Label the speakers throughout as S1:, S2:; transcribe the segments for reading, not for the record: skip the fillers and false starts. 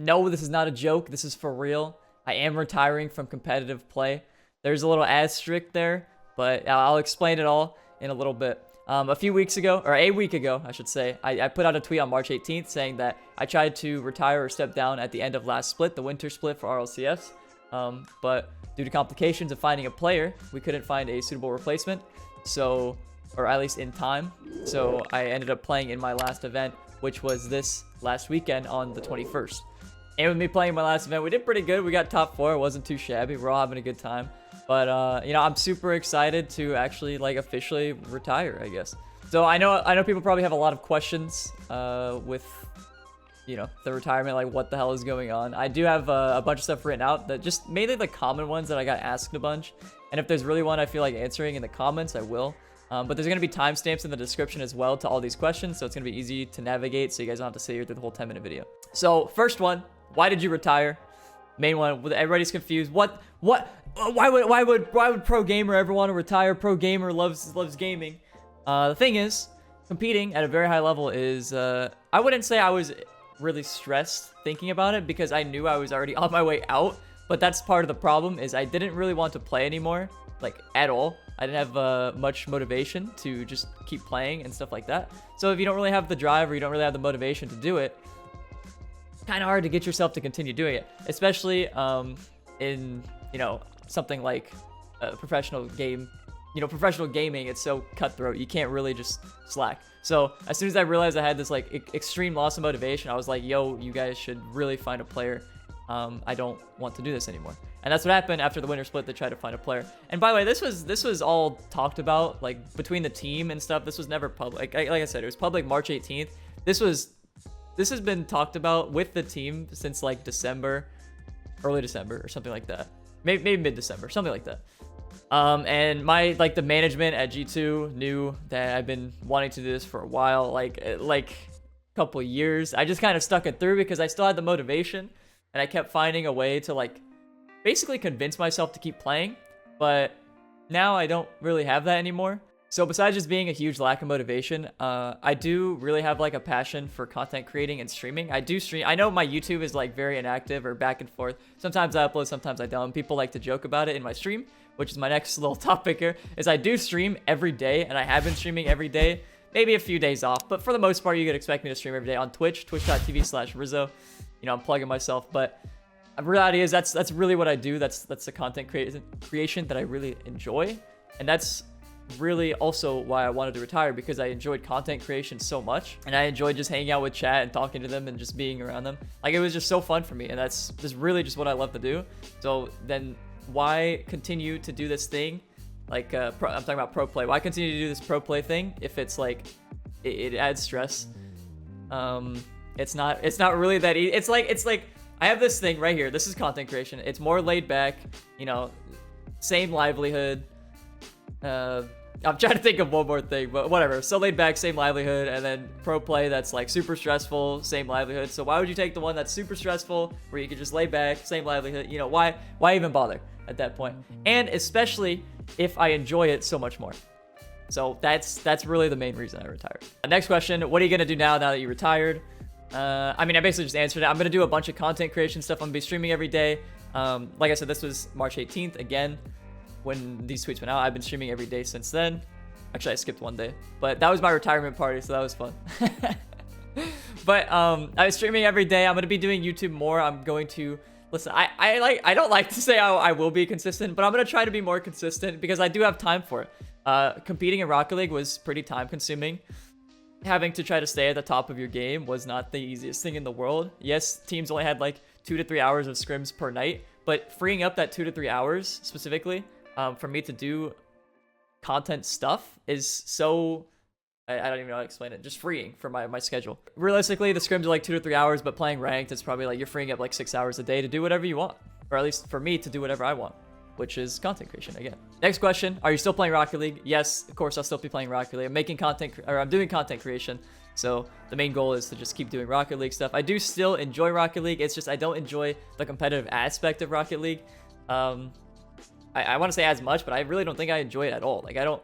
S1: No, this is not a joke. This is for real. I am retiring from competitive play. There's a little asterisk there, but I'll explain it all in a little bit. A few weeks ago, or a week ago, I should say, I put out a tweet on March 18th saying that I tried to retire or step down at the end of last split, the winter split for RLCS. But due to complications of finding a player, we couldn't find a suitable replacement. So, or at least in time. So I ended up playing in my last event, which was this last weekend on the 21st. And with me playing my last event, we did pretty good. We got top 4. It wasn't too shabby. We're all having a good time. But, you know, I'm super excited to actually, like, officially retire, I guess. So I know people probably have a lot of questions with, you know, the retirement, like, what the hell is going on. I do have a bunch of stuff written out, that just mainly the common ones that I got asked a bunch. And if there's really one I feel like answering in the comments, I will. But there's going to be timestamps in the description as well to all these questions, so it's going to be easy to navigate so you guys don't have to sit here through the whole 10-minute video. So, first one, why did you retire? Main one, everybody's confused. Why would pro gamer ever want to retire? Pro gamer loves gaming. The thing is, competing at a very high level is, I wouldn't say I was really stressed thinking about it because I knew I was already on my way out, but that's part of the problem is I didn't really want to play anymore, like at all. I didn't have much motivation to just keep playing and stuff like that. So if you don't really have the drive or you don't really have the motivation to do it, it's kind of hard to get yourself to continue doing it, especially in, you know, something like a professional game. You know, professional gaming, it's so cutthroat. You can't really just slack. So as soon as I realized I had this like extreme loss of motivation, I was like, yo, you guys should really find a player. I don't want to do this anymore. And that's what happened after the winter split. They tried to find a player. And by the way, this was all talked about like between the team and stuff. This was never public. Like I said, it was public March 18th. This has been talked about with the team since like December, early December or something like that. Maybe mid-December, something like that. And the management at G2 knew that I've been wanting to do this for a while, like a couple years. I just kind of stuck it through because I still had the motivation and I kept finding a way to like basically convince myself to keep playing, but now I don't really have that anymore. So besides just being a huge lack of motivation, I do really have like a passion for content creating and streaming. I do stream. I know my YouTube is like very inactive or back and forth. Sometimes I upload, sometimes I don't. People like to joke about it in my stream, which is my next little topic here, is I do stream every day, and I have been streaming every day, maybe a few days off, but for the most part, you could expect me to stream every day on Twitch, twitch.tv/Rizzo. You know, I'm plugging myself, but the reality is that's really what I do. That's the content creation that I really enjoy, and that's really also why I wanted to retire, because I enjoyed content creation so much, and I enjoyed just hanging out with chat and talking to them and just being around them. Like, it was just so fun for me, and that's just really just what I love to do. So then why continue to do this thing? Like, I'm talking about pro play. Why continue to do this pro play thing if it's like, it adds stress? It's not really that easy. It's like, I have this thing right here. This is content creation. It's more laid back, you know, same livelihood. I'm trying to think of one more thing, but whatever. So laid back, same livelihood, and then pro play that's like super stressful, same livelihood. So why would you take the one that's super stressful, where you could just lay back, same livelihood? You know, why even bother at that point? And especially if I enjoy it so much more. So that's really the main reason I retired. Next question: what are you gonna do now that you retired? I mean, I basically just answered it. I'm gonna do a bunch of content creation stuff. I'm gonna be streaming every day. Like I said, this was March 18th again. When these tweets went out, I've been streaming every day since then. Actually, I skipped one day, but that was my retirement party, so that was fun. But I was streaming every day. I'm gonna be doing YouTube more. I'm going to listen. I don't like to say I will be consistent, but I'm gonna try to be more consistent because I do have time for it. Competing in Rocket League was pretty time consuming. Having to try to stay at the top of your game was not the easiest thing in the world. Yes, teams only had like 2 to 3 hours of scrims per night, but freeing up that 2 to 3 hours specifically for me to do content stuff is so, I don't even know how to explain it, just freeing for my schedule. Realistically, the scrims are like 2 to 3 hours, but playing ranked, it's probably like you're freeing up like 6 hours a day to do whatever you want, or at least for me to do whatever I want, which is content creation again. Next question: are you still playing Rocket League? Yes, of course I'll still be playing Rocket League. I'm making content, or I'm doing content creation, so the main goal is to just keep doing Rocket League stuff. I do still enjoy Rocket League. It's just I don't enjoy the competitive aspect of Rocket League. I want to say as much, but I really don't think I enjoy it at all. Like, I don't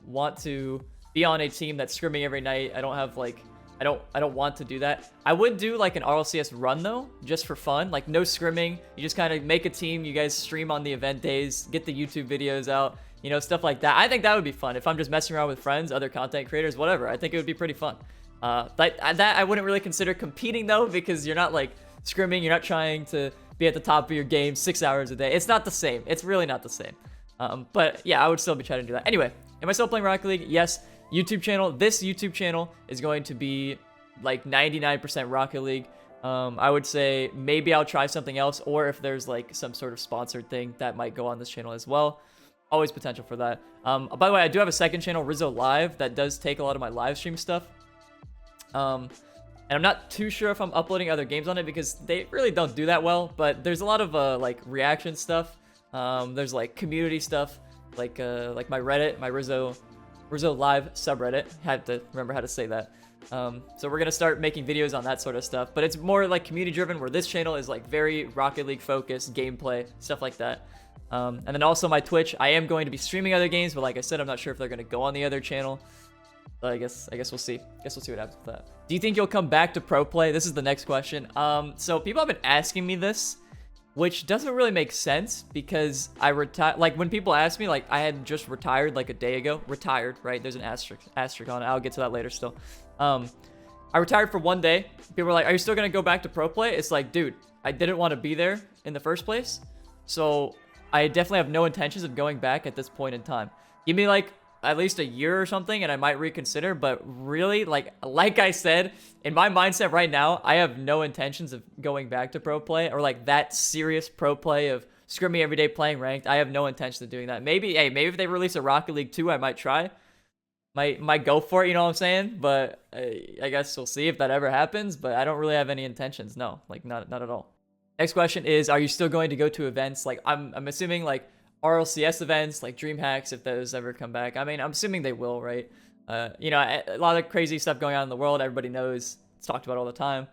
S1: want to be on a team that's scrimming every night. I don't have like I don't want to do that. I would do like an RLCS run though, just for fun. Like no scrimming. You just kind of make a team. You guys stream on the event days. Get the YouTube videos out. You know, stuff like that. I think that would be fun if I'm just messing around with friends, other content creators, whatever. I think it would be pretty fun. That I wouldn't really consider competing though, because you're not like scrimming. You're not trying to be at the top of your game 6 hours a day. It's not the same. It's really not the same. But yeah, I would still be trying to do that. Anyway, am I still playing Rocket League? Yes. YouTube channel. This YouTube channel is going to be like 99% Rocket League. I would say maybe I'll try something else, or if there's like some sort of sponsored thing that might go on this channel as well. Always potential for that. By the way, I do have a second channel, Rizzo Live, that does take a lot of my live stream stuff. And I'm not too sure if I'm uploading other games on it because they really don't do that well, but there's a lot of like reaction stuff. There's like community stuff, like my Reddit, my Rizzo Live subreddit. Had to remember how to say that. So we're gonna start making videos on that sort of stuff, but it's more like community driven, where this channel is like very Rocket League focused, gameplay, stuff like that. And then also my Twitch, I am going to be streaming other games, but like I said, I'm not sure if they're gonna go on the other channel. But I guess we'll see. We'll see what happens with that. Do you think you'll come back to pro play? This is the next question. So people have been asking me this, which doesn't really make sense because I retired. Like when people ask me, like I had just retired like a day ago. Retired, right? There's an asterisk on it. I'll get to that later still. I retired for 1 day. People were like, "Are you still gonna go back to pro play?" It's like, dude, I didn't want to be there in the first place, so I definitely have no intentions of going back at this point in time. Give me like at least a year or something and I might reconsider, but really, like I said, in my mindset right now, I have no intentions of going back to pro play, or like that serious pro play of scrimming every day playing ranked. I have no intention of doing that. Maybe if they release a Rocket League 2, I might try. Might go for it, you know what I'm saying? But I guess we'll see if that ever happens, but I don't really have any intentions. No, like not at all. Next question is, are you still going to go to events? Like I'm assuming like RLCS events, like DreamHacks, if those ever come back. I mean, I'm assuming they will, right? You know, a lot of crazy stuff going on in the world. Everybody knows. It's talked about all the time.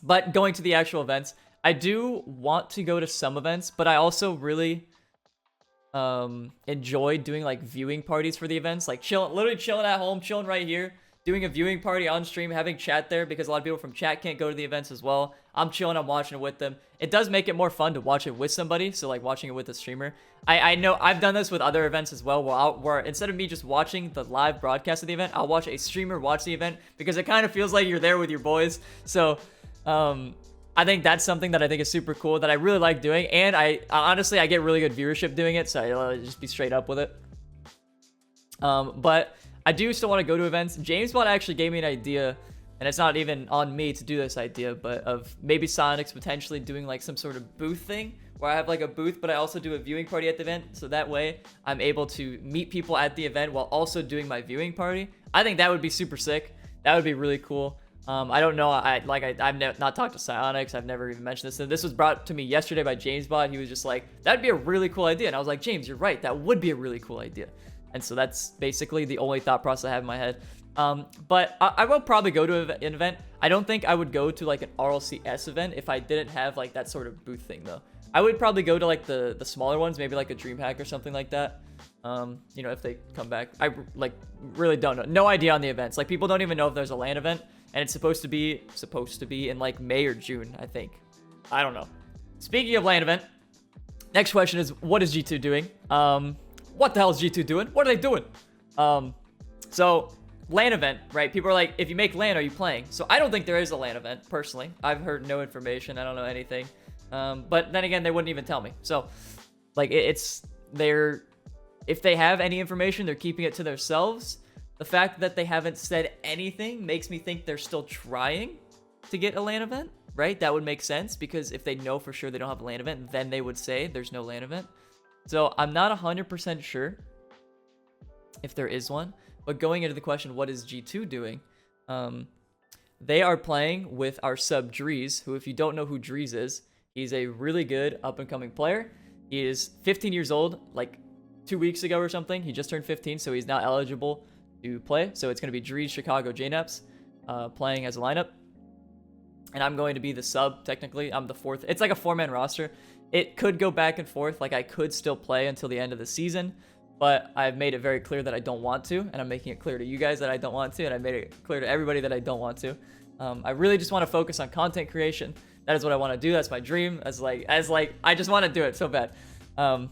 S1: But going to the actual events, I do want to go to some events, but I also really enjoy doing like viewing parties for the events, like literally chilling at home, chilling right here, doing a viewing party on stream, having chat there, because a lot of people from chat can't go to the events as well. I'm chilling, I'm watching it with them. It does make it more fun to watch it with somebody, so like watching it with a streamer. I know I've done this with other events as well, where instead of me just watching the live broadcast of the event, I'll watch a streamer watch the event, because it kind of feels like you're there with your boys. So I think that's something that I think is super cool, that I really like doing, and I honestly get really good viewership doing it, so I'll just be straight up with it. But I do still want to go to events. JamesBot actually gave me an idea, and it's not even on me to do this idea, but of maybe Sonic's potentially doing like some sort of booth thing, where I have like a booth, but I also do a viewing party at the event, so that way I'm able to meet people at the event while also doing my viewing party. I think that would be super sick. That would be really cool. I don't know. I've not talked to Psionics. I've never even mentioned this. And this was brought to me yesterday by JamesBot. He was just like, that'd be a really cool idea. And I was like, James, you're right. That would be a really cool idea. And so that's basically the only thought process I have in my head. But I will probably go to an event. I don't think I would go to like an RLCS event if I didn't have like that sort of booth thing though. I would probably go to like the smaller ones, maybe like a DreamHack or something like that. You know, if they come back. I like really don't know. No idea on the events. Like people don't even know if there's a LAN event, and it's supposed to be in like May or June, I think. I don't know. Speaking of LAN event, next question is, what is G2 doing? What the hell is G2 doing? What are they doing? So LAN event, right? People are like, if you make LAN, are you playing? So I don't think there is a LAN event, personally. I've heard no information. I don't know anything. But then again, they wouldn't even tell me. So like if they have any information, they're keeping it to themselves. The fact that they haven't said anything makes me think they're still trying to get a LAN event, right? That would make sense, because if they know for sure they don't have a LAN event, then they would say there's no LAN event. So I'm not 100% sure if there is one. But going into the question, what is G2 doing? They are playing with our sub Drees, who, if you don't know who Drees is, he's a really good up-and-coming player. He is 15 years old, like 2 weeks ago or something. He just turned 15, so he's now eligible to play. So it's going to be Drees, Chicago, JNaps playing as a lineup. And I'm going to be the sub, technically. I'm the fourth. It's like a 4-man roster. It could go back and forth. Like, I could still play until the end of the season. but I've made it very clear that I don't want to, and I'm making it clear to you guys that I don't want to, and I made it clear to everybody that I don't want to. I really just want to focus on content creation. That is what I want to do. That's my dream. As like I just want to do it so bad. I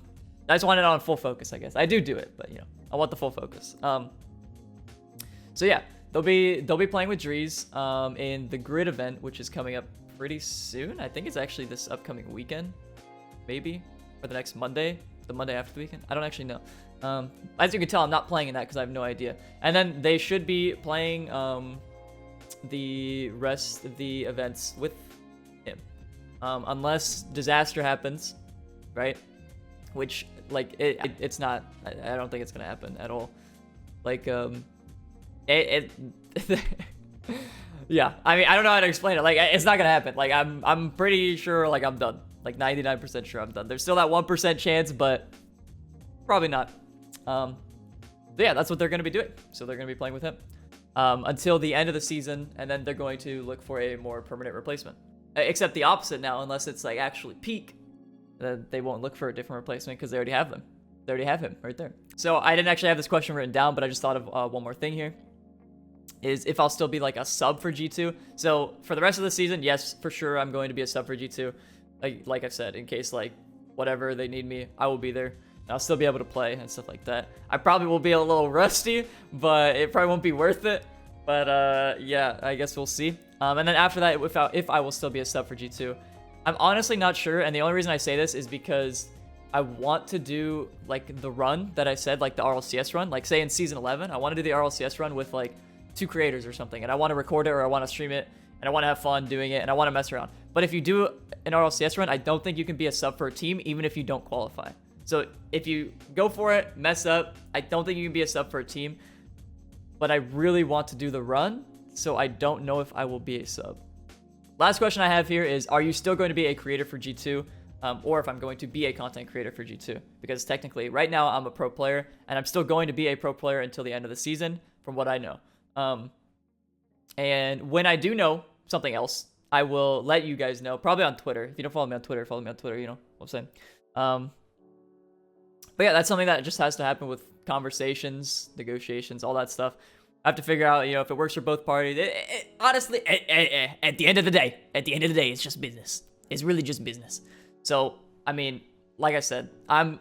S1: just want it on full focus, I guess. I do it, but you know, I want the full focus. So yeah, they'll be playing with Drees in the Grid event, which is coming up pretty soon. I think it's actually this upcoming weekend, maybe, or the next Monday, the Monday after the weekend. I don't actually know. As you can tell, I'm not playing in that because I have no idea. And then they should be playing the rest of the events with him, unless disaster happens, right? Which like it's not. I don't think it's gonna happen at all. Like yeah, I mean, I don't know how to explain it. Like, it's not gonna happen. Like, I'm pretty sure, like, I'm done. Like, 99% sure I'm done. There's still that 1% chance, but probably not. So yeah, that's what they're gonna be doing. So they're gonna be playing with him until the end of the season, and then they're going to look for a more permanent replacement. Except the opposite now, unless it's like actually peak, then they won't look for a different replacement because they already have them. They already have him right there. So I didn't actually have this question written down, but I just thought of one more thing here. Is if I'll still be like a sub for G2. So for the rest of the season, yes, for sure, I'm going to be a sub for G2. Like I said, in case like whatever they need me, I will be there. And I'll still be able to play and stuff like that. I probably will be a little rusty, but it probably won't be worth it. But yeah, I guess we'll see. And then after that, if I will still be a sub for G2, I'm honestly not sure. And the only reason I say this is because I want to do like the run that I said, like the RLCS run. Like say in season 11, I want to do the RLCS run with like 2 creators or something, and I want to record it or I want to stream it and I want to have fun doing it and I want to mess around. But if you do an RLCS run, I don't think you can be a sub for a team even if you don't qualify. So if you go for it, mess up, I don't think you can be a sub for a team. But I really want to do the run, so I don't know if I will be a sub. Last question I have here is, are you still going to be a creator for G2? Or if I'm going to be a content creator for G2? Because technically, right now I'm a pro player, and I'm still going to be a pro player until the end of the season, from what I know. And when I do know something else, I will let you guys know, probably on Twitter. If you don't follow me on Twitter, follow me on Twitter, you know what I'm saying. But yeah, that's something that just has to happen with conversations, negotiations, all that stuff. I have to figure out, you know, if it works for both parties. Honestly, at the end of the day, it's just business. It's really just business. So, I mean, like I said, I'm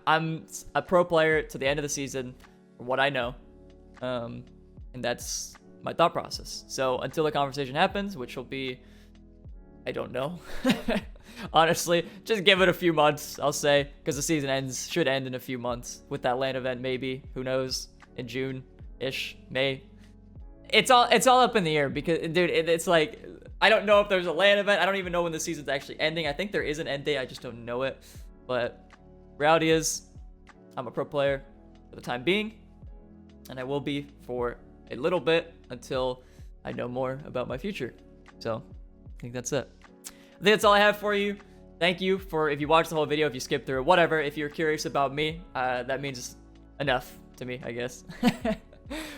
S1: a pro player to the end of the season, from what I know. And that's my thought process. So until the conversation happens, which will be, I don't know. Honestly, just give it a few months, I'll say, because the season should end in a few months with that LAN event, maybe. Who knows? In June-ish, May. It's all up in the air because, dude, it's like, I don't know if there's a LAN event. I don't even know when the season's actually ending. I think there is an end date. I just don't know it. But reality is, I'm a pro player for the time being, and I will be for a little bit until I know more about my future. So I think that's it. I think that's all I have for you. Thank you for, if you watched the whole video, if you skipped through it, whatever. If you're curious about me, that means enough to me, I guess.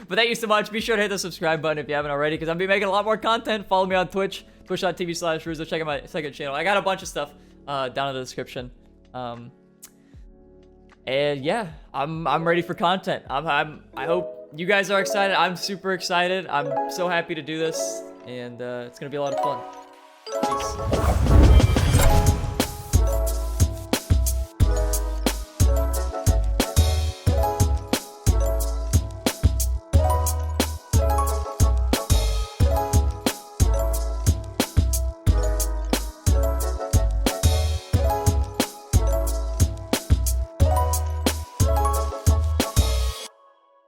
S1: But thank you so much. Be sure to hit the subscribe button if you haven't already, because I'm going to be making a lot more content. Follow me on Twitch, twitch.tv/Rizzo. Check out my second channel. I got a bunch of stuff down in the description. And yeah, I'm ready for content. I hope you guys are excited. I'm super excited. I'm so happy to do this, and it's going to be a lot of fun. Peace.